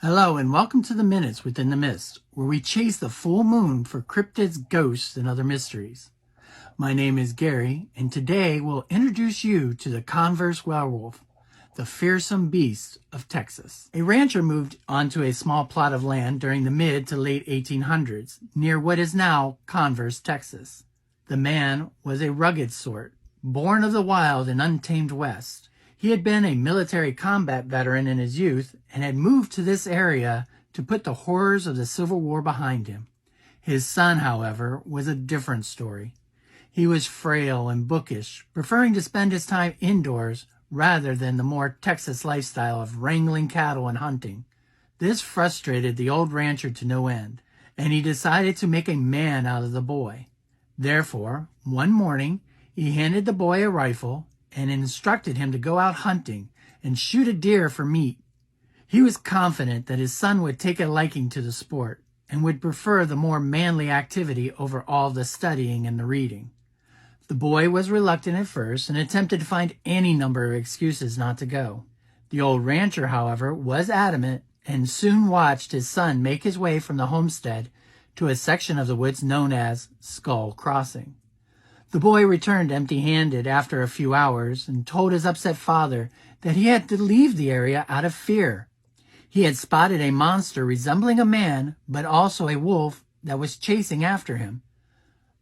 Hello and welcome to the Minutes Within the Mist, where we chase the full moon for cryptids, ghosts, and other mysteries. My name is Gary, and today we'll introduce you to the Converse werewolf, the fearsome beast of Texas. A rancher moved onto a small plot of land during the mid to late 1800s, near what is now Converse, Texas. The man was a rugged sort, born of the wild and untamed West. He had been a military combat veteran in his youth and had moved to this area to put the horrors of the Civil War behind him. His son, however, was a different story. He was frail and bookish, preferring to spend his time indoors rather than the more Texas lifestyle of wrangling cattle and hunting. This frustrated the old rancher to no end, and he decided to make a man out of the boy. Therefore, one morning, he handed the boy a rifle and instructed him to go out hunting and shoot a deer for meat. He was confident that his son would take a liking to the sport and would prefer the more manly activity over all the studying and the reading. The boy was reluctant at first and attempted to find any number of excuses not to go. The old rancher, however, was adamant and soon watched his son make his way from the homestead to a section of the woods known as Skull Crossing. The boy returned empty-handed after a few hours and told his upset father that he had to leave the area out of fear. He had spotted a monster resembling a man, but also a wolf that was chasing after him.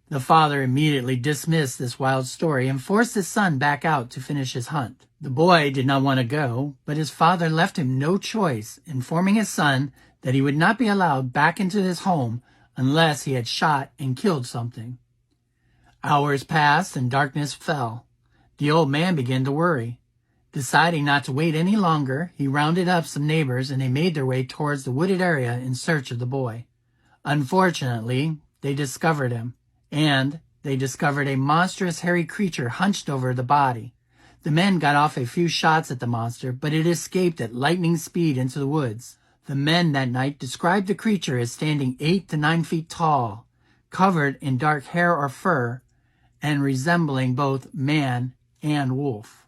The father immediately dismissed this wild story and forced his son back out to finish his hunt. The boy did not want to go, but his father left him no choice, informing his son that he would not be allowed back into his home unless he had shot and killed something. Hours passed and darkness fell. The old man began to worry. Deciding not to wait any longer, he rounded up some neighbors and they made their way towards the wooded area in search of the boy. Unfortunately, they discovered him, and they discovered a monstrous hairy creature hunched over the body. The men got off a few shots at the monster, but it escaped at lightning speed into the woods. The men that night described the creature as standing 8 to 9 feet tall, covered in dark hair or fur, and resembling both man and wolf.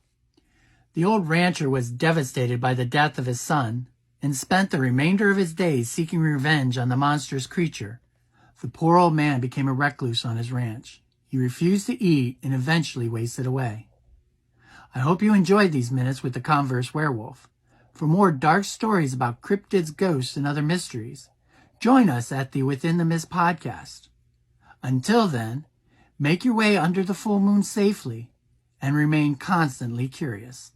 The old rancher was devastated by the death of his son and spent the remainder of his days seeking revenge on the monstrous creature. The poor old man became a recluse on his ranch. He refused to eat and eventually wasted away. I hope you enjoyed these minutes with the Converse werewolf. For more dark stories about cryptids, ghosts, and other mysteries, join us at the Within the Mist podcast. Until then, make your way under the full moon safely and remain constantly curious.